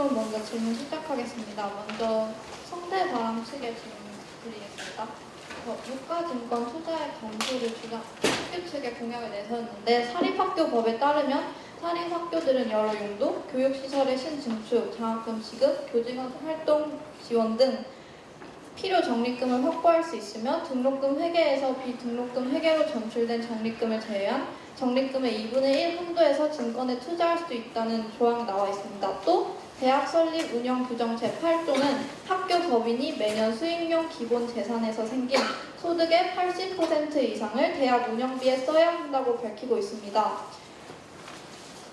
그럼 먼저 질문 시작하겠습니다. 먼저 성대바람 측에 질문 드리겠습니다. 유가증권 투자의 감소를 주장 학교 측에 공약을 내세웠는데 사립학교법에 따르면 사립학교들은 여러 용도, 교육시설의 신증축, 장학금 지급, 교직활동 지원 등 필요 적립금을 확보할 수 있으며 등록금 회계에서 비등록금 회계로 전출된 적립금을 제외한 적립금의 2분의 1 한도에서 증권에 투자할 수 있다는 조항이 나와 있습니다. 또 대학 설립 운영 규정 제8조는 학교 법인이 매년 수익용 기본 재산에서 생긴 소득의 80% 이상을 대학 운영비에 써야 한다고 밝히고 있습니다.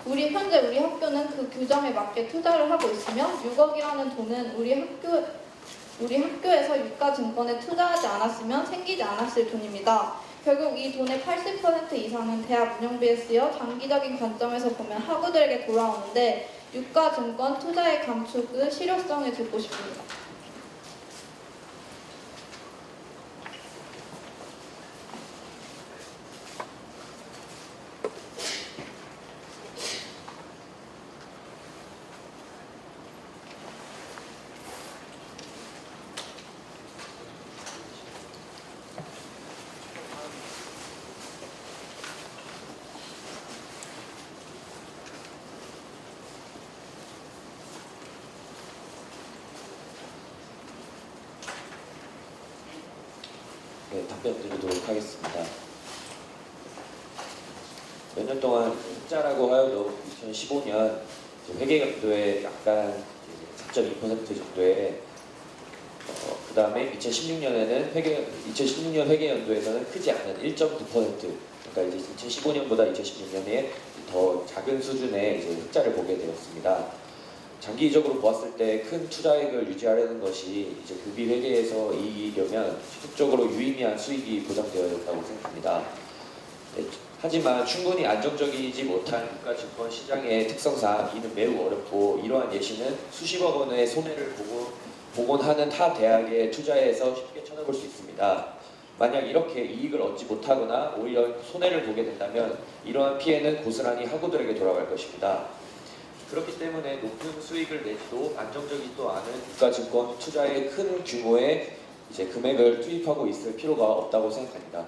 현재 우리 학교는 그 규정에 맞게 투자를 하고 있으며 6억이라는 돈은 우리 학교에서 유가증권에 투자하지 않았으면 생기지 않았을 돈입니다. 결국 이 돈의 80% 이상은 대학 운영비에 쓰여 장기적인 관점에서 보면 학우들에게 돌아오는데 유가증권 투자의 감축의 실효성을 듣고 싶습니다. 네, 답변 드리도록 하겠습니다. 몇 년 동안 흑자라고 하여도 2015년 회계연도에 약간 4.2% 정도의 그 다음에 2016년에는 2016년 회계연도에서는 크지 않은 1.9%, 그러니까 이제 2015년보다 2016년에 더 작은 수준의 이제 흑자를 보게 되었습니다. 장기적으로 보았을 때 큰 투자액을 유지하려는 것이 이제 급이 회계에서 이익이려면 지속적으로 유의미한 수익이 보장되어야 된다고 생각합니다. 네, 하지만 충분히 안정적이지 못한 유가증권 시장의 특성상 이는 매우 어렵고 이러한 예시는 수십억 원의 손해를 복원하는 타 대학의 투자에서 쉽게 찾아볼 수 있습니다. 만약 이렇게 이익을 얻지 못하거나 오히려 손해를 보게 된다면 이러한 피해는 고스란히 학우들에게 돌아갈 것입니다. 그렇기 때문에 높은 수익을 내지도 안정적이지도 않은 유가증권 투자에 큰 규모의 이제 금액을 투입하고 있을 필요가 없다고 생각합니다.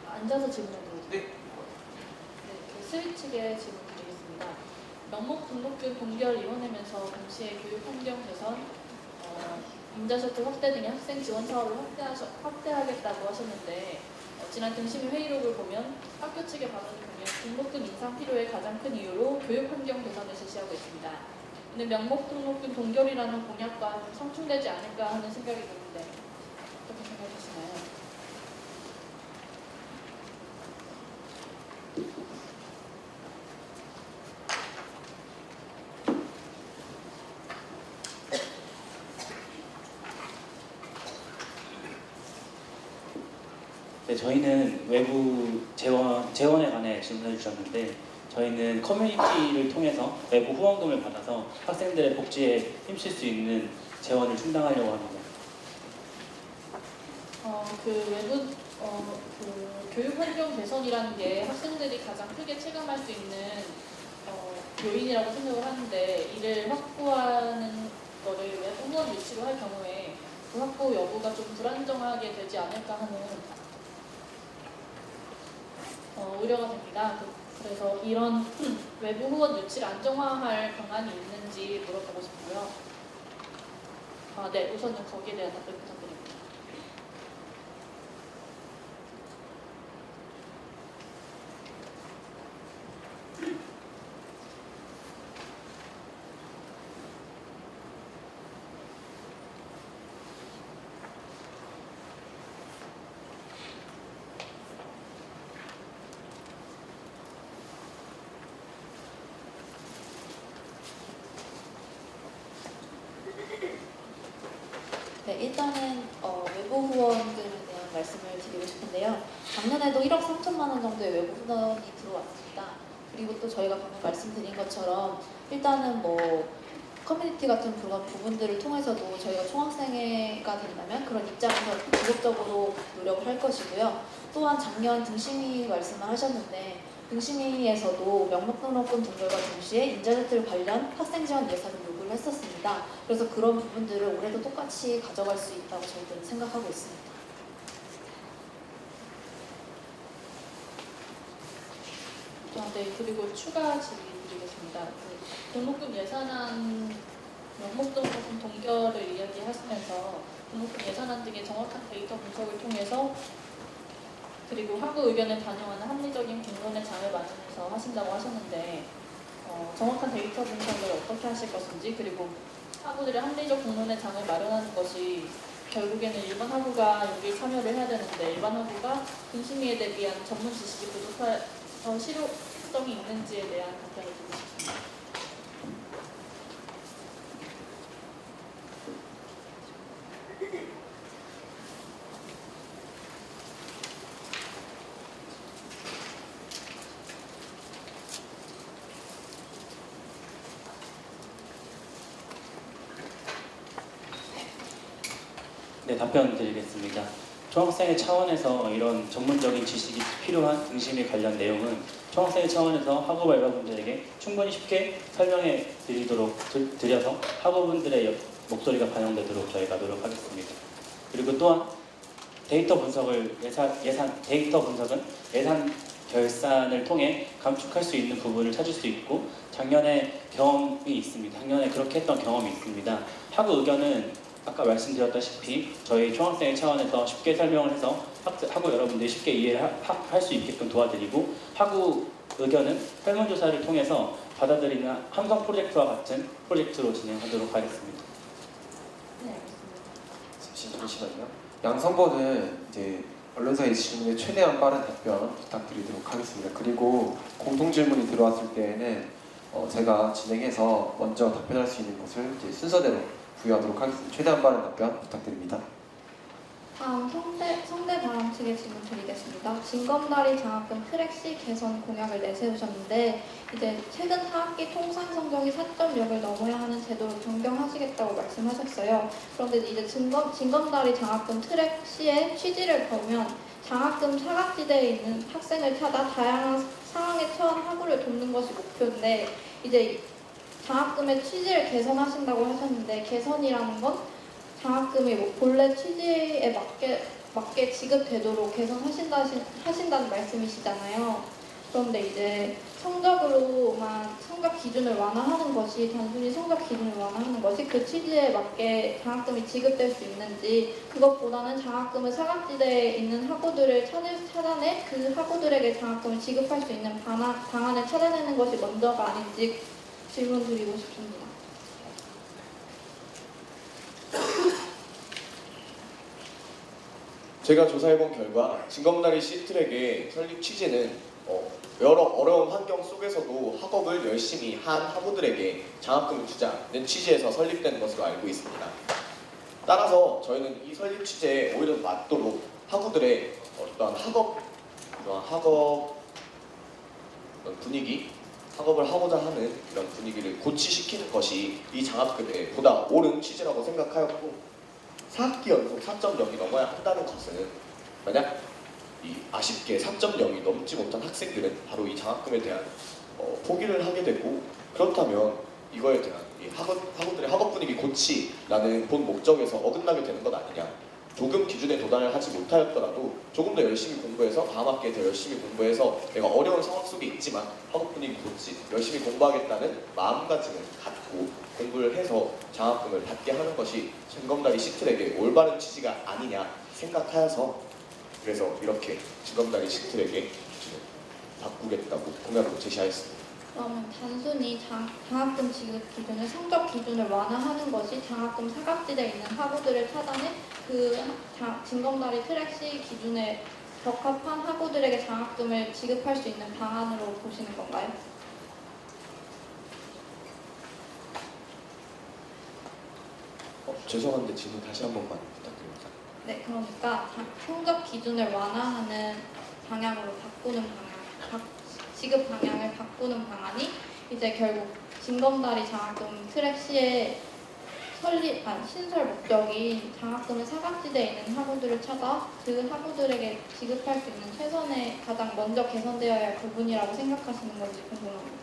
앉아서 질문드리겠습니다. 네, 스위 측에 질문드리겠습니다. 명목 등록금 동결 이뤄내면서 동시에 교육 환경 개선, 임자셔틀 확대 등의 학생 지원 사업을 확대하겠다고 하셨는데 지난 등심위 회의록을 보면 학교 측의 발언을 보면 등록금 인상 필요의 가장 큰 이유로 교육 환경 개선을 제시하고 있습니다. 근데 명목 등록금 동결이라는 공약과 상충되지 않을까 하는 생각이 드는데 어떻게 생각하시나요? 네, 저희는 외부 재원에 관해 질문해 주셨는데 저희는 커뮤니티를 통해서 외부 후원금을 받아서 학생들의 복지에 힘쓸 수 있는 재원을 충당하려고 합니다. 교육 환경 개선이라는 게 학생들이 가장 크게 체감할 수 있는 요인이라고 생각을 하는데 이를 확보하는 거를 외부 후원 유치로 할 경우에 그 확보 여부가 좀 불안정하게 되지 않을까 하는 우려가 됩니다. 그래서 이런 외부 후원 유치를 안정화할 방안이 있는지 물어보고 싶고요. 네, 우선은 거기에 대한 답변 부탁드립니다. 네, 일단은 외부 후원금에 대한 말씀을 드리고 싶은데요. 작년에도 1억 3천만 원 정도의 외부 후원이 들어왔습니다. 그리고 또 저희가 방금 말씀드린 것처럼 일단은 커뮤니티 같은 그런 부분들을 통해서도 저희가 총학생회가 된다면 그런 입장에서 지속적으로 노력을 할 것이고요. 또한 작년 등심이 말씀을 하셨는데 등심이에서도 명목 등록금 등록과 동시에 인자제출 관련 학생 지원 예산을 요구를 했었습니다. 그래서 그런 부분들을 올해도 똑같이 가져갈 수 있다고 저희들은 생각하고 있습니다. 네, 그리고 추가 질의 드리겠습니다. 그 등록금 예산안, 명목 등록금 동결을 이야기하시면서 등록금 예산안 등의 정확한 데이터 분석을 통해서 그리고 학부 의견을 반영하는 합리적인 공론의 장을 마련해서 하신다고 하셨는데 정확한 데이터 분석을 어떻게 하실 것인지 그리고 학부들의 합리적 공론의 장을 마련하는 것이 결국에는 일반 학부가 여기에 참여를 해야 되는데 일반 학부가 등심위에 대비한 전문 지식이 부족해서 실효성이 있는지에 대한 답변을 드리고 싶습니다. 네, 답변 드리겠습니다. 총학생회 차원에서 이런 전문적인 지식이 필요한 등심에 관련 내용은 총학생회 차원에서 학업 알바분들에게 충분히 쉽게 설명해 드려서 학우분들의 목소리가 반영되도록 저희가 노력하겠습니다. 그리고 또한 데이터 분석은 예산 결산을 통해 감축할 수 있는 부분을 찾을 수 있고 작년에 경험이 있습니다. 작년에 그렇게 했던 경험이 있습니다. 학우 의견은 아까 말씀드렸다시피 저희 총학생회 차원에서 쉽게 설명을 해서 학우 여러분들이 쉽게 이해할 수 있게끔 도와드리고 학우 의견은 설문조사를 통해서 받아들이는 함성 프로젝트와 같은 프로젝트로 진행하도록 하겠습니다. 네, 알겠습니다. 잠시만요. 양 선보는 이제 언론사의 질문에 최대한 빠른 답변 부탁드리도록 하겠습니다. 그리고 공통 질문이 들어왔을 때에는 제가 진행해서 먼저 답변할 수 있는 것을 이제 순서대로 부여하도록 하겠습니다. 최대한 빠른 답변 부탁드립니다. 다음 성대바람 측의 질문 드리겠습니다. 진검다리 장학금 트랙 C 개선 공약을 내세우셨는데 이제 최근 하학기 통산 성적이 4.0을 넘어야 하는 제도로 변경하시겠다고 말씀하셨어요. 그런데 이제 진검다리 장학금 트랙 C의 취지를 보면 장학금 사각지대에 있는 학생을 찾아 다양한 상황에 처한 학우를 돕는 것이 목표인데 이제 장학금의 취지를 개선하신다고 하셨는데 개선이라는 건 장학금이 뭐 본래 취지에 맞게 지급되도록 개선하신다는 말씀이시잖아요. 그런데 이제 성적으로만 성적 기준을 완화하는 것이 단순히 성적 기준을 완화하는 것이 그 취지에 맞게 장학금이 지급될 수 있는지 그것보다는 장학금을 사각지대에 있는 학우들을 찾아내 그 학우들에게 장학금을 지급할 수 있는 방안을 찾아내는 것이 먼저가 아닌지 질문 드리고 싶습니다. 제가 조사해본 결과 진검다리 C트랙의 설립 취지는 여러 어려운 환경 속에서도 학업을 열심히 한 학우들에게 장학금을 주자는 취지에서 설립된 것으로 알고 있습니다. 따라서 저희는 이 설립 취지에 오히려 맞도록 학우들의 어떤 학업 분위기, 학업을 하고자 하는 이런 분위기를 고취시키는 것이 이 장학금에 보다 옳은 취지라고 생각하였고 4학기 연속 4.0이 넘어야 한다는 것은 만약 아쉽게 4.0이 넘지 못한 학생들은 바로 이 장학금에 대한 포기를 하게 되고 그렇다면 이거에 대한 이 학우들의 학업 분위기 고치라는 본 목적에서 어긋나게 되는 것 아니냐. 조금 기준에 도달을 하지 못하였더라도 조금 더 열심히 공부해서 다음 학기에 더 열심히 공부해서 내가 어려운 상황 속에 있지만 학업 분위기 고치 열심히 공부하겠다는 마음가짐을 갖고 공부를 해서 장학금을 받게 하는 것이 진검다리 C트랙의 올바른 취지가 아니냐 생각하여서 그래서 이렇게 진검다리 C트랙의 기준을 바꾸겠다고 공약으로 제시하였습니다. 그러면 단순히 장학금 지급 기준을 성적 기준을 완화하는 것이 장학금 사각지대에 있는 학우들을 찾아내 그 진검다리 트랙 C 기준에 적합한 학우들에게 장학금을 지급할 수 있는 방안으로 보시는 건가요? 죄송한데 질문 다시 한 번만 부탁드립니다. 네, 그러니까 성적 기준을 완화하는 방향으로 지급 방향을 바꾸는 방안이 이제 결국 진검다리 장학금 트랙 C의 신설 목적이 장학금의 사각지대에 있는 학우들을 찾아 그 학우들에게 지급할 수 있는 최선의 가장 먼저 개선되어야 할 부분이라고 생각하시는 건지 궁금합니다.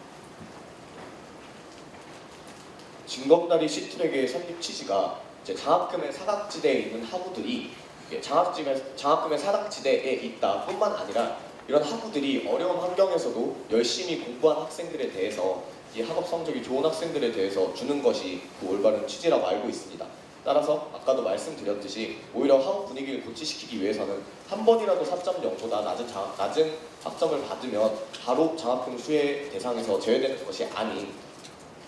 진검다리 C트랙의 설립 취지가 이제 장학금의 사각지대에 있는 학우들이 이게 장학금의 사각지대에 있다 뿐만 아니라 이런 학우들이 어려운 환경에서도 열심히 공부한 학생들에 대해서 이 학업 성적이 좋은 학생들에 대해서 주는 것이 그 올바른 취지라고 알고 있습니다. 따라서 아까도 말씀드렸듯이 오히려 학업 분위기를 고취시키기 위해서는 한 번이라도 4.0보다 낮은 학점을 받으면 바로 장학금 수혜 대상에서 제외되는 것이 아닌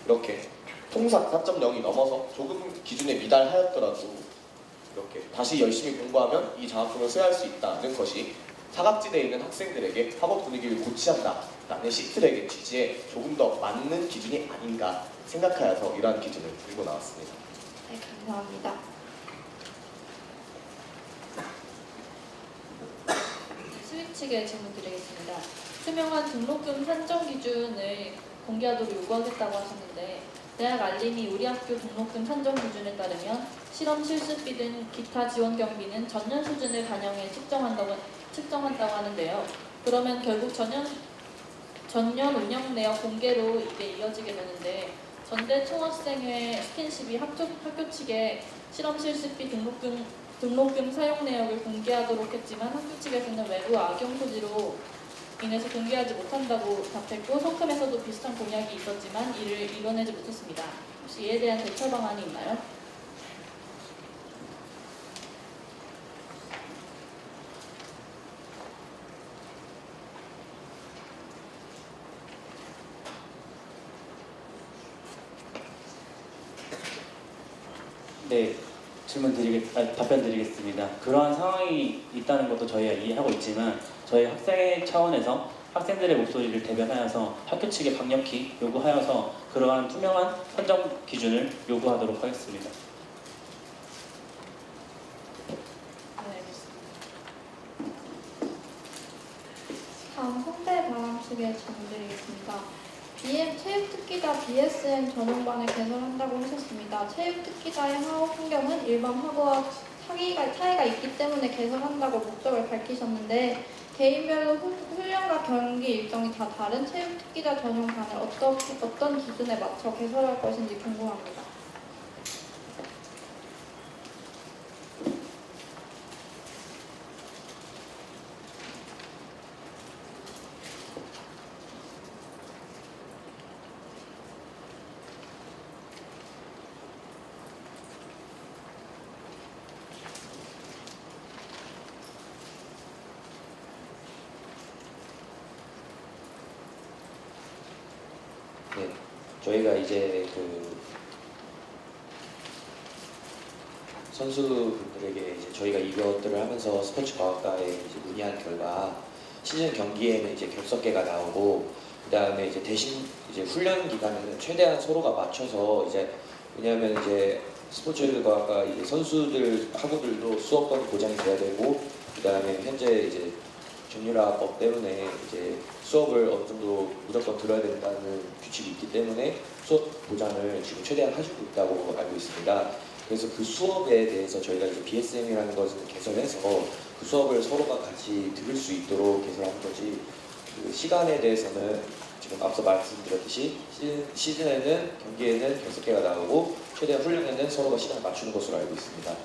이렇게 통상 4.0이 넘어서 조금 기준에 미달하였더라도 이렇게 다시 열심히 공부하면 이 장학금을 수여할 수 있다는 것이 사각지대에 있는 학생들에게 학업 분위기를 고취한다라는 C트랙의 취지에 조금 더 맞는 기준이 아닌가 생각하여서 이러한 기준을 들고 나왔습니다. 네, 감사합니다. 스위치게 질문 드리겠습니다. 투명한 등록금 산정 기준을 공개하도록 요구하겠다고 하셨는데 대학 알림이 우리 학교 등록금 산정 기준에 따르면 실험 실습비 등 기타 지원 경비는 전년 수준을 반영해 측정한다고 하는데요. 그러면 결국 전년 운영 내역 공개로 이게 이어지게 되는데 전대 총학생회 스킨십이 학교 측에 실험 실습비 등록금 사용 내역을 공개하도록 했지만 학교 측에서는 외부 악용 소지로 인해서 공개하지 못한다고 답했고 성큼에서도 비슷한 공약이 있었지만 이를 이뤄내지 못했습니다. 혹시 이에 대한 대처 방안이 있나요? 네, 답변 드리겠습니다. 그러한 상황이 있다는 것도 저희가 이해하고 있지만 저희 학생회 차원에서 학생들의 목소리를 대변하여서 학교 측에 강력히 요구하여서 그러한 투명한 선정 기준을 요구하도록 하겠습니다. 네, 알겠습니다. 다음 홍대 바람 측에 질문드리겠습니다. 체육특기자 BSM 전용반을 개설한다고 하셨습니다. 체육특기자의 학업 환경은 일반 학우와 차이가 있기 때문에 개설한다고 목적을 밝히셨는데 개인별로 훈련과 경기 일정이 다 다른 체육특기자 전용반을 어떤 기준에 맞춰 개설할 것인지 궁금합니다. 네, 저희가 이제 그 선수분들에게 이제 저희가 이것들을 하면서 스포츠 과학과에 이제 문의한 결과 시즌 경기에는 이제 격석계가 나오고 그다음에 이제 대신 이제 훈련 기간에는 최대한 서로가 맞춰서 이제 왜냐하면 이제 스포츠 과학과 이제 선수들 학우들도 수업권 보장이 돼야 되고 그다음에 현재 이제 정유라법 때문에 이제 수업을 어느 정도 무조건 들어야 된다는 규칙이 있기 때문에 수업 보장을 지금 최대한 해주고 있다고 알고 있습니다. 그래서 그 수업에 대해서 저희가 이제 BSM이라는 것을 개설해서 그 수업을 서로가 같이 들을 수 있도록 개설한 거지 그 시간에 대해서는 지금 앞서 말씀드렸듯이 시즌에는 경기에는 격석계가 나오고 최대한 훈련에는 서로가 시간을 맞추는 것으로 알고 있습니다.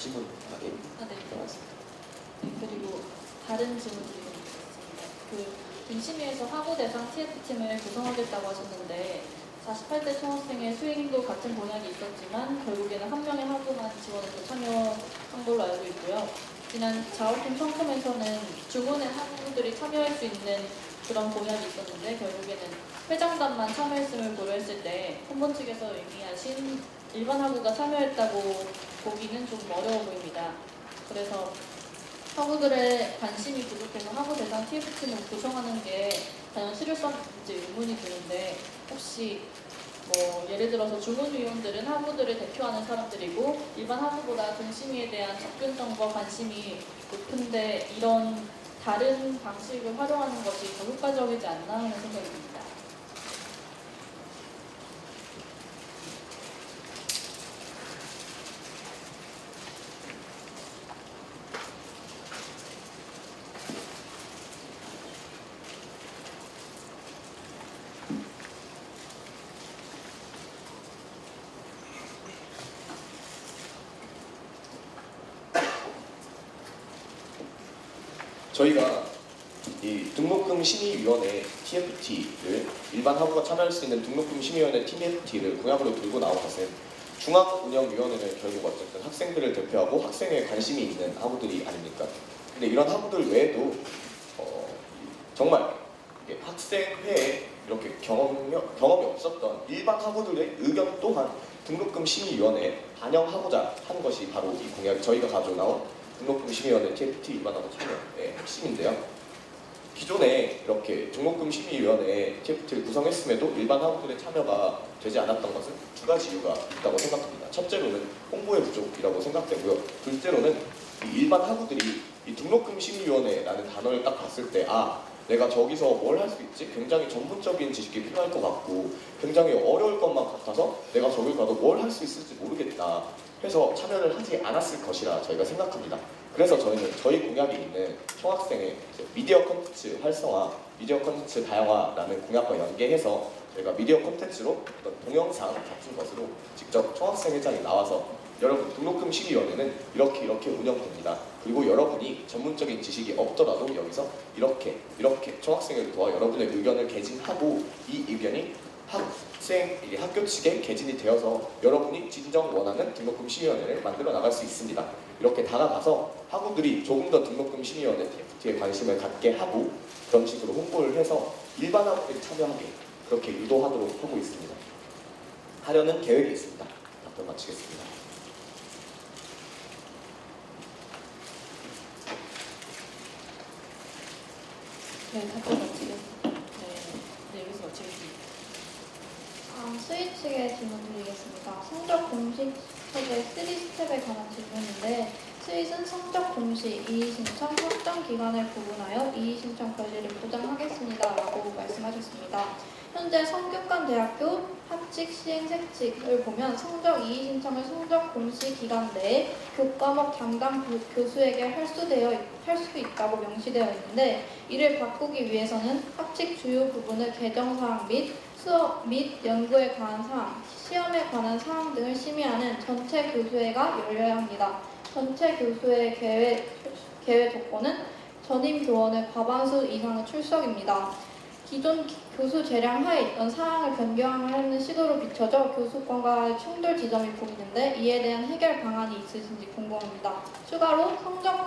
질문 예. 네, 고맙습니다. 그리고 다른 질문 드리겠습니다. 등심위에서 학우 대상 TF팀을 구성하겠다고 하셨는데 48대 총학생의 수행도 같은 공약이 있었지만 결국에는 한 명의 학우만 지원해서 참여한 걸로 알고 있고요. 지난 자오팀 성컴에서는 주군의 학우들이 참여할 수 있는 그런 공약이 있었는데 결국에는 회장단만 참여했음을 고려했을 때 본본 측에서 의미하신 일반 학우가 참여했다고 보기는 좀 어려워 보입니다. 그래서 학우들의 관심이 부족해서 학우 대상 TF팀을 구성하는 게 과연 실효성인지 의문이 드는데 혹시 뭐 예를 들어서 주문위원들은 학우들을 대표하는 사람들이고 일반 학우보다 등심이에 대한 접근성과 관심이 높은데 이런 다른 방식을 활용하는 것이 더 효과적이지 않나 하는 생각이 듭니다. 저희가 이 등록금 심의위원회 TFT를 일반 학우가 참여할 수 있는 등록금 심의위원회 TFT를 공약으로 들고 나온 것은 중앙운영위원회는 결국 어쨌든 학생들을 대표하고 학생에 관심이 있는 학우들이 아닙니까? 근데 이런 학우들 외에도 정말 이게 학생회에 이렇게 경험이 없었던 일반 학우들의 의견 또한 등록금 심의위원회에 반영하고자 한 것이 바로 이 공약, 저희가 가져나온 등록금 심의위원회 TFT 일반학우 참여의 핵심인데요. 기존에 이렇게 등록금 심의위원회 TFT를 구성했음에도 일반 학우들의 참여가 되지 않았던 것은 두 가지 이유가 있다고 생각합니다. 첫째로는 홍보의 부족이라고 생각되고요. 둘째로는 이 일반 학우들이 이 등록금 심의위원회라는 단어를 딱 봤을 때 내가 저기서 뭘 할 수 있지? 굉장히 전문적인 지식이 필요할 것 같고 굉장히 어려울 것만 같아서 내가 저길 가도 뭘 할 수 있을지 모르겠다 해서 참여를 하지 않았을 것이라 저희가 생각합니다. 그래서 저희는 저희 공약이 있는 총학생의 미디어 콘텐츠 활성화, 미디어 콘텐츠 다양화라는 공약과 연계해서 저희가 미디어 콘텐츠로 어떤 동영상 같은 것으로 직접 총학생 회장이 나와서 여러분 등록금 심의위원회는 이렇게 운영됩니다. 그리고 여러분이 전문적인 지식이 없더라도 여기서 이렇게 총학생회를 도와 여러분의 의견을 개진하고 이 의견이 학교 측에 개진이 되어서 여러분이 진정 원하는 등록금 심의위원회를 만들어 나갈 수 있습니다. 이렇게 다가가서 학우들이 조금 더 등록금 심의위원회 TFT에 관심을 갖게 하고 그런 식으로 홍보를 해서 일반 학우들이 참여하게 그렇게 유도하도록 하고 있습니다. 하려는 계획이 있습니다. 답변 마치겠습니다. 네, 답변 마치겠습니다. 네, 여기서 마치겠습니다. 수희 측에 질문 드리겠습니다. 성적 공시 체계 3스텝에 관한 질문인데 스윗은 성적 공시, 이의 신청, 확정 기간을 구분하여 이의 신청 권리를 보장하겠습니다 라고 말씀하셨습니다. 현재 성균관대학교 학칙 시행색칙을 보면 성적 이의 신청을 성적 공시 기간 내에 교과목 담당 교수에게 할 수 있다고 명시되어 있는데 이를 바꾸기 위해서는 학칙 주요 부분을 개정사항 및 수업 및 연구에 관한 사항, 시험에 관한 사항 등을 심의하는 전체 교수회가 열려야 합니다. 전체 교수회 개회 조건은 전임 교원의 과반수 이상의 출석입니다. 기존 교수 재량 하에 있던 사항을 변경하는 시도로 비춰져 교수권과의 충돌 지점이 보이는데 이에 대한 해결 방안이 있으신지 궁금합니다. 추가로 성적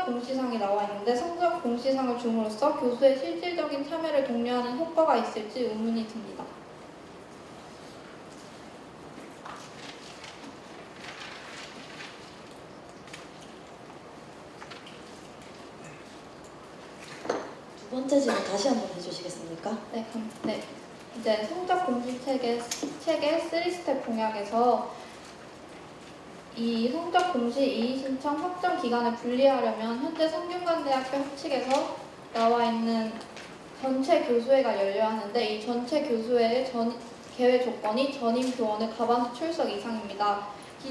공시상이 나와 있는데 성적 공시상을 줌으로써 교수의 실질적인 참여를 독려하는 효과가 있을지 의문이 듭니다. 두 번째 질문 다시 한번 해주시겠습니까? 네. 이제 성적 공시 체계 3스텝 공약에서 이 성적 공시 이의 신청 확정 기간을 분리하려면 현재 성균관대학교 학칙에서 나와 있는 전체 교수회가 열려야 하는데 이 전체 교수회의 개회 조건이 전임 교원의 과반수 출석 이상입니다.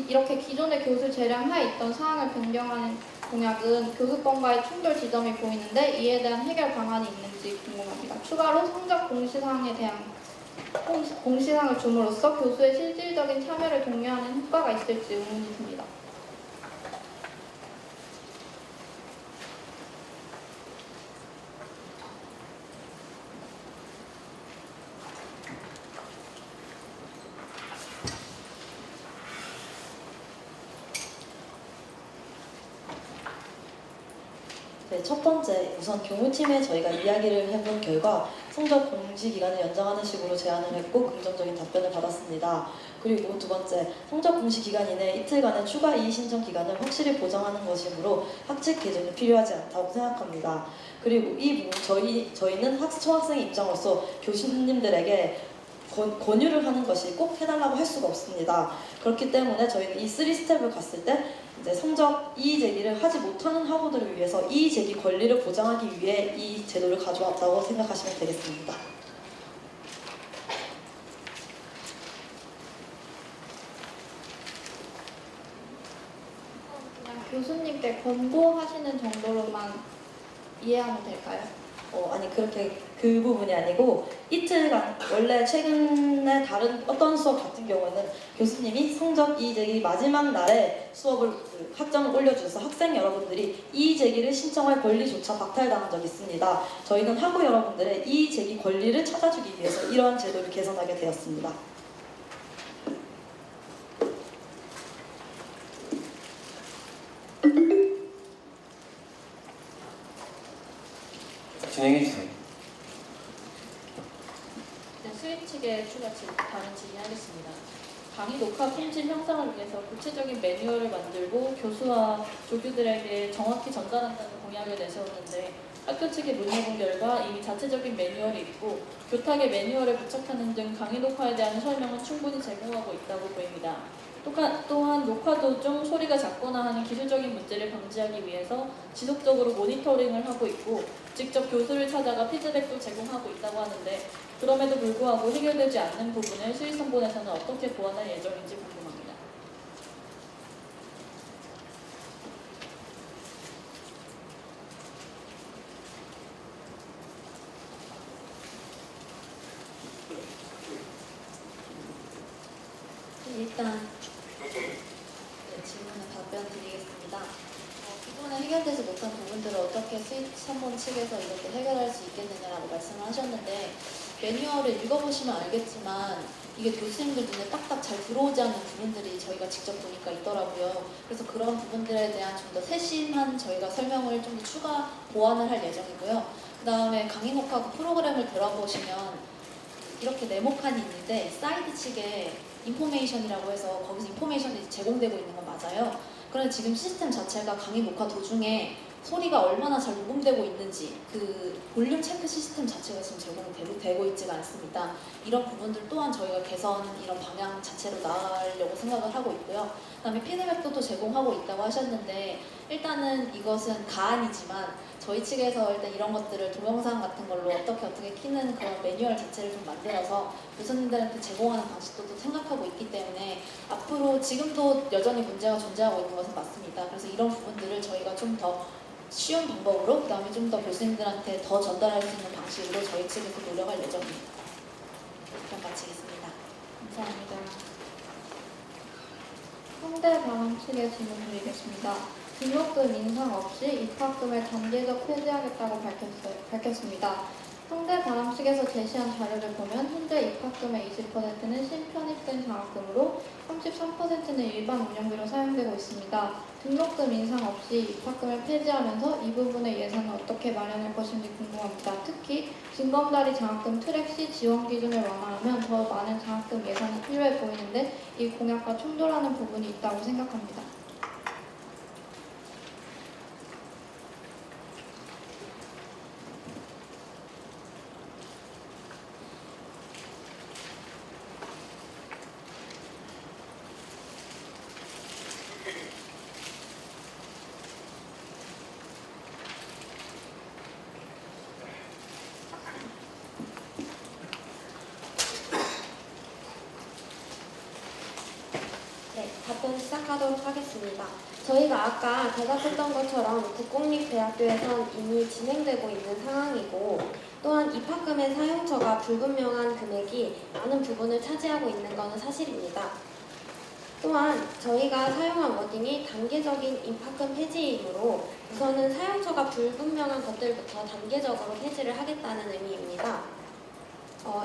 이렇게 기존의 교수 재량 하에 있던 사항을 변경하는 공약은 교수권과의 충돌 지점이 보이는데 이에 대한 해결 방안이 있는지 궁금합니다. 추가로 성적 공시상을 줌으로써 교수의 실질적인 참여를 독려하는 효과가 있을지 의문이 듭니다. 네, 첫 번째 우선 교무팀에 저희가 이야기를 해본 결과 성적 공시 기간을 연장하는 식으로 제안을 했고 긍정적인 답변을 받았습니다. 그리고 두 번째, 성적 공시 기간 이내 이틀간의 추가 이의 신청 기간을 확실히 보장하는 것이므로 학칙 개정이 필요하지 않다고 생각합니다. 그리고 이 부분 저희는 총학생의 입장으로서 교수님들에게 권유를 하는 것이 꼭 해달라고 할 수가 없습니다. 그렇기 때문에 저희는 이 3스텝을 갔을 때 이제 성적 이의 제기를 하지 못하는 학우들을 위해서 이의 제기 권리를 보장하기 위해 이 제도를 가져왔다고 생각하시면 되겠습니다. 그냥 교수님께 권고하시는 정도로만 이해하면 될까요? 아니 그렇게 그 부분이 아니고 이틀간 원래 최근에 다른 어떤 수업 같은 경우는 교수님이 성적 이의 제기 마지막 날에 수업을 학점을 올려줘서 학생 여러분들이 이의 제기를 신청할 권리조차 박탈당한 적이 있습니다. 저희는 학우 여러분들의 이의 제기 권리를 찾아주기 위해서 이러한 제도를 개선하게 되었습니다. 진행해 주세요. 스위치계 추가 다른 질의하겠습니다. 강의 녹화 품질 형상을 위해서 구체적인 매뉴얼을 만들고 교수와 조교들에게 정확히 전달한다는 공약을 내세웠는데 학교 측에 문의해본 결과 이미 자체적인 매뉴얼이 있고 교탁에 매뉴얼을 부착하는 등 강의 녹화에 대한 설명은 충분히 제공하고 있다고 보입니다. 또한 녹화 도중 소리가 작거나 하는 기술적인 문제를 방지하기 위해서 지속적으로 모니터링을 하고 있고 직접 교수를 찾아가 피드백도 제공하고 있다고 하는데 그럼에도 불구하고 해결되지 않는 부분을 수의선본에서는 어떻게 보완할 예정인지 궁금합니다. 일단 질문에 답변 드리겠습니다. 기존에 해결되지 못한 부분들을 어떻게 수의선본 측에서 이렇게 해결할 수 있겠느냐라고 말씀을 하셨는데 매뉴얼을 읽어보시면 알겠지만 이게 교수님들 눈에 딱딱 잘 들어오지 않는 부분들이 저희가 직접 보니까 있더라고요. 그래서 그런 부분들에 대한 좀 더 세심한 저희가 설명을 좀 더 추가 보완을 할 예정이고요. 그 다음에 강의 녹화 프로그램을 들어보시면 이렇게 네모칸이 있는데 사이드 측에 인포메이션이라고 해서 거기서 인포메이션이 제공되고 있는 건 맞아요. 그런데 지금 시스템 자체가 강의 녹화 도중에 소리가 얼마나 잘 녹음되고 있는지 그 볼륨 체크 시스템 자체가 지금 제공이 되고 있지가 않습니다. 이런 부분들 또한 저희가 개선 이런 방향 자체로 나아가려고 생각을 하고 있고요. 그다음에 피드백도 또 제공하고 있다고 하셨는데 일단은 이것은 가안이지만 저희 측에서 일단 이런 것들을 동영상 같은 걸로 어떻게 키는 그런 매뉴얼 자체를 좀 만들어서 교수님들한테 제공하는 방식도 또 생각하고 있기 때문에 앞으로 지금도 여전히 문제가 존재하고 있는 것은 맞습니다. 그래서 이런 부분들을 저희가 좀 더 쉬운 방법으로 그 다음에 좀 더 교수님들한테 더 전달할 수 있는 방식으로 저희 측에서 노력할 예정입니다. 그럼 마치겠습니다. 감사합니다. 성대방학 측에 질문 드리겠습니다. 등록금 인상 없이 입학금을 단계적 폐지하겠다고 밝혔습니다. 성대방학 측에서 제시한 자료를 보면 현재 입학금의 20%는 신편입된 장학금으로 33%는 일반 운영비로 사용되고 있습니다. 등록금 인상 없이 입학금을 폐지하면서 이 부분의 예산을 어떻게 마련할 것인지 궁금합니다. 특히 징검다리 장학금 트랙 시 지원 기준을 완화하면 더 많은 장학금 예산이 필요해 보이는데 이 공약과 충돌하는 부분이 있다고 생각합니다. 네, 답변 시작하도록 하겠습니다. 저희가 아까 대답했던 것처럼 국공립대학교에선 이미 진행되고 있는 상황이고 또한 입학금의 사용처가 불분명한 금액이 많은 부분을 차지하고 있는 것은 사실입니다. 또한 저희가 사용한 워딩이 단계적인 입학금 폐지이므로 우선은 사용처가 불분명한 것들부터 단계적으로 폐지를 하겠다는 의미입니다.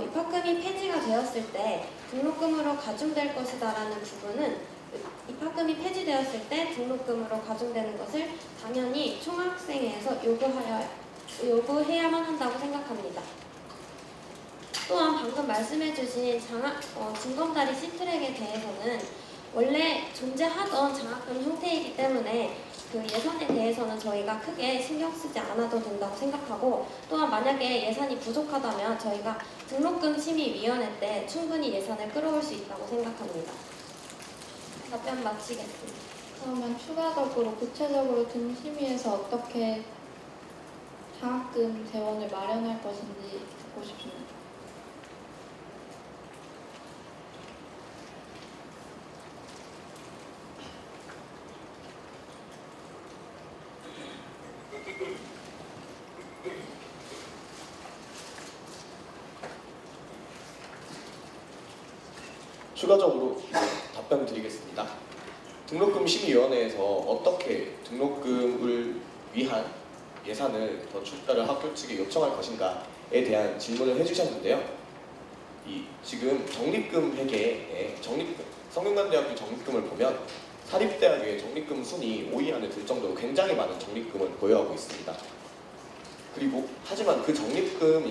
입학금이 폐지가 되었을 때 등록금으로 가중될 것이다라는 부분은 입학금이 폐지되었을 때 등록금으로 가중되는 것을 당연히 총학생회에서 요구해야만 한다고 생각합니다. 또한 방금 말씀해주신 진검다리 C트랙에 대해서는 원래 존재하던 장학금 형태이기 때문에 그 예산에 대해서는 저희가 크게 신경 쓰지 않아도 된다고 생각하고, 또한 만약에 예산이 부족하다면 저희가 등록금 심의위원회 때 충분히 예산을 끌어올 수 있다고 생각합니다. 답변 마치겠습니다. 그러면 추가적으로 구체적으로 등심위에서 어떻게 장학금 재원을 마련할 것인지 듣고 싶습니다. 추가적으로 답변 드리겠습니다. 등록금 심의위원회에서 어떻게 등록금을 위한 예산을 더 축다를 학교 측에 요청할 것인가에 대한 질문을 해주셨는데요. 지금 적립금 회계에 성균관대학교 적립금을 보면 사립대학의 적립금 순위 5위 안에 들 정도로 굉장히 많은 적립금을 보유하고 있습니다. 그리고 하지만 그 적립금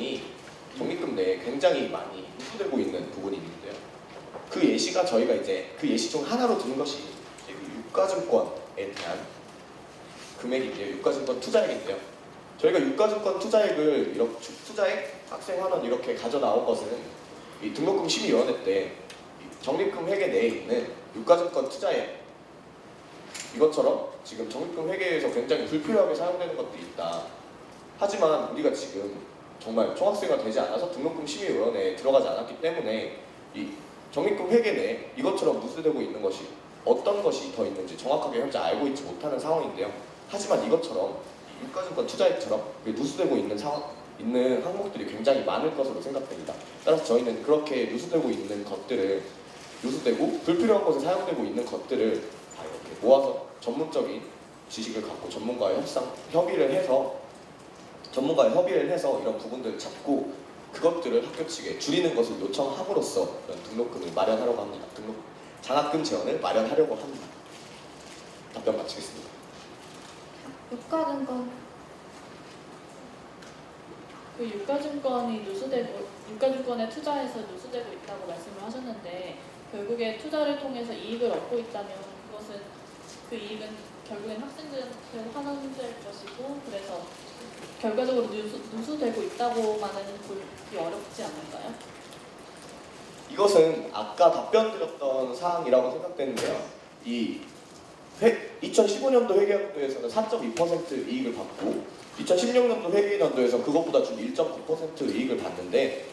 내에 굉장히 많이 누수되고 있는 부분이 있는데요. 그 예시가 저희가 이제 그 예시 중 하나로 든 것이 유가증권에 대한 금액인데요. 유가증권 투자액인데요. 저희가 유가증권 투자액을 이렇게 투자액, 학생 환원 이렇게 가져 나온 것은 이 등록금 심의위원회 때 적립금 회계 내에 있는 유가증권 투자액 이것처럼 지금 적립금 회계에서 굉장히 불필요하게 사용되는 것들이 있다. 하지만 우리가 지금 정말 총학생가 되지 않아서 등록금 심의위원회에 들어가지 않았기 때문에 이 적립금 회계 내에 이것처럼 누수되고 있는 것이 어떤 것이 더 있는지 정확하게 현재 알고 있지 못하는 상황인데요. 하지만 이것처럼 유가증권 투자액처럼 누수되고 있는 항목들이 굉장히 많을 것으로 생각됩니다. 따라서 저희는 그렇게 누수되고 있는 것들을 누수되고 불필요한 곳에 사용되고 있는 것들을 다 이렇게 모아서 전문적인 지식을 갖고 전문가의 협의를 해서 이런 부분들을 잡고 그것들을 학교 측에 줄이는 것을 요청함으로써 이런 등록금을 마련하려고 합니다. 장학금 재원을 마련하려고 합니다. 답변 마치겠습니다. 유가증권이 유가증권에 투자해서 누수되고 있다고 말씀을 하셨는데, 결국에 투자를 통해서 이익을 얻고 있다면 그 이익은 결국엔 학생들한테 환원될 것이고, 그래서 결과적으로 누수되고 있다고만은 보기 어렵지 않을까요? 이것은 아까 답변 드렸던 사항이라고 생각되는데요. 2015년도 회계연도에서는 4.2% 이익을 받고 2016년도 회계연도에서 그것보다 좀 1.9% 이익을 받는데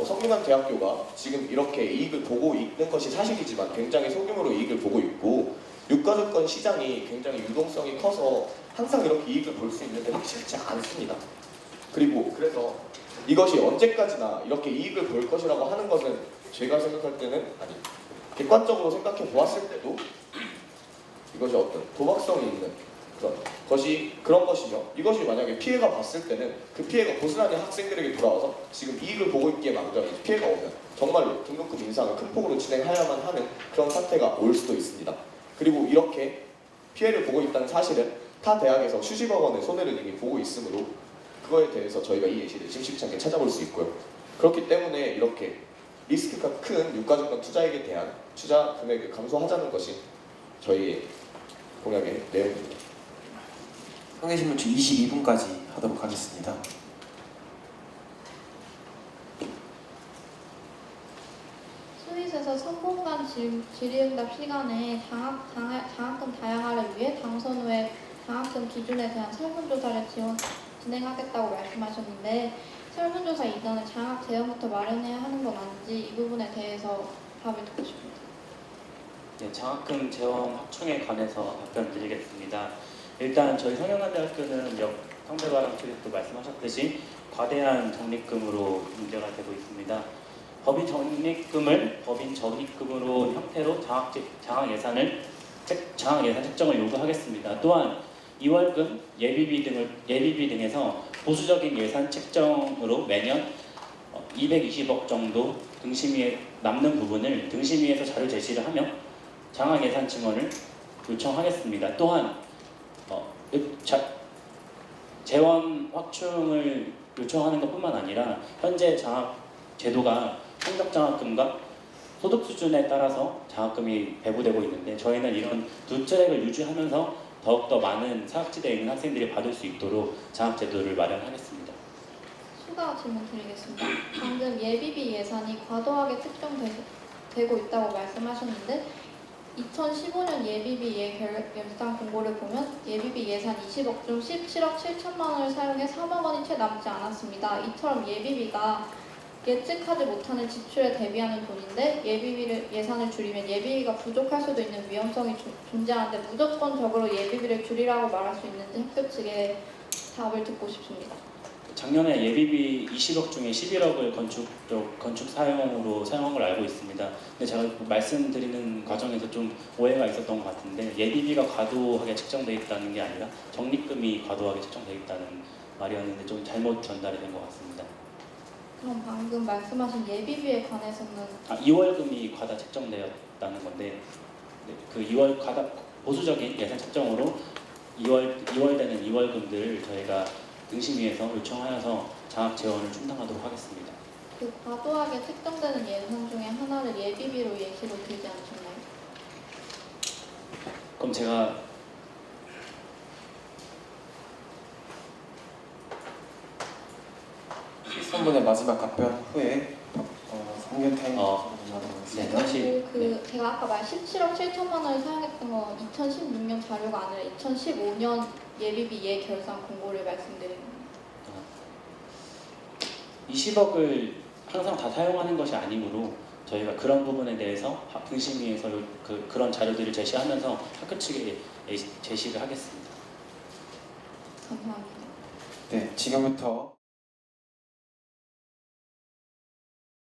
성균관 대학교가 지금 이렇게 이익을 보고 있는 것이 사실이지만 굉장히 소규모로 이익을 보고 있고 유가증권 시장이 굉장히 유동성이 커서 항상 이렇게 이익을 볼 수 있는데 확실치 않습니다. 그리고 그래서 이것이 언제까지나 이렇게 이익을 볼 것이라고 하는 것은 제가 생각할 때는 객관적으로 생각해 보았을 때도 이것이 어떤 도박성이 있는 그런 것이며 이것이 만약에 피해가 봤을 때는 그 피해가 고스란히 학생들에게 돌아와서 지금 이익을 보고 있기에 망정이 피해가 오면 정말로 등록금 인상을 큰 폭으로 진행해야만 하는 그런 사태가 올 수도 있습니다. 그리고 이렇게 피해를 보고 있다는 사실은 타 대학에서 수십억 원의 손해를 이미 보고 있으므로 그거에 대해서 저희가 이 예시를 심심치 않게 찾아볼 수 있고요. 그렇기 때문에 이렇게 리스크가 큰 유가증권 투자액에 대한 투자 금액을 감소하자는 것이 저희의 공약의 내용입니다. 항해신문주 22분까지 하도록 하겠습니다. 스윗에서 성공관 질의응답 시간에 장학금 다양화를 위해 당선 후에 장학금 기준에 대한 설문조사를 진행하겠다고 말씀하셨는데 설문조사 이전에 장학 재원부터 마련해야 하는 건 아닌지 이 부분에 대해서 답을 듣고 싶습니다. 네, 장학금 재원 확충에 관해서 답변드리겠습니다. 일단 저희 성균관대학교는 상대방 측에서도 말씀하셨듯이 과대한 적립금으로 문제가 되고 있습니다. 법인 적립금으로 형태로 장학 예산 책정을 요구하겠습니다. 또한 이월금, 예비비 등에서 보수적인 예산 책정으로 매년 220억 정도 등심위에 남는 부분을 등심위에서 자료 제시를 하며 장학 예산 증원을 요청하겠습니다. 또한 재원 확충을 요청하는 것뿐만 아니라 현재 장학 제도가 성적 장학금과 소득 수준에 따라서 장학금이 배부되고 있는데 저희는 이런 두 트랙을 유지하면서 더욱더 많은 사각지대에 있는 학생들이 받을 수 있도록 장학제도를 마련하겠습니다. 추가 질문 드리겠습니다. 방금 예비비 예산이 과도하게 특정되고 있다고 말씀하셨는데 2015년 예비비 예결산 공고를 보면 예비비 예산 20억 중 17억 7천만 원을 사용해 3억 원이 채 남지 않았습니다. 이처럼 예비비가 예측하지 못하는 지출에 대비하는 돈인데 예산을 줄이면 예비비가 부족할 수도 있는 위험성이 존재하는데 무조건적으로 예비비를 줄이라고 말할 수 있는지 학교 측의 답을 듣고 싶습니다. 작년에 예비비 20억 중에 11억을 건축 사용으로 사용한 걸 알고 있습니다. 근데 제가 말씀드리는 과정에서 좀 오해가 있었던 것 같은데 예비비가 과도하게 책정되어 있다는 게 아니라 적립금이 과도하게 책정되어 있다는 말이었는데 좀 잘못 전달이 된 것 같습니다. 그럼 방금 말씀하신 예비비에 관해서는 2월금이 과다 책정되었다는 건데 그 2월 과다 보수적인 예산 책정으로 2월 되는 2월금들을 저희가 등심위에서 요청하여서 장학 재원을 충당하도록 하겠습니다. 그 과도하게 책정되는 예산 중에 하나를 예비비로 예시로 들지 않으셨나요? 그럼 제가 3분의 마지막 답변 후에 성견 타임 네, 진행하도록 다시 그리고 제가 아까 말 17억 7천만 원을 사용했던 건 2016년 자료가 아니라 2015년 예비비 예결산 공고를 말씀드립니다. 20억을 항상 다 사용하는 것이 아니므로 저희가 그런 부분에 대해서 등심위에서 그런 자료들을 제시하면서 학교 측에 제시를 하겠습니다. 감사합니다. 네, 지금부터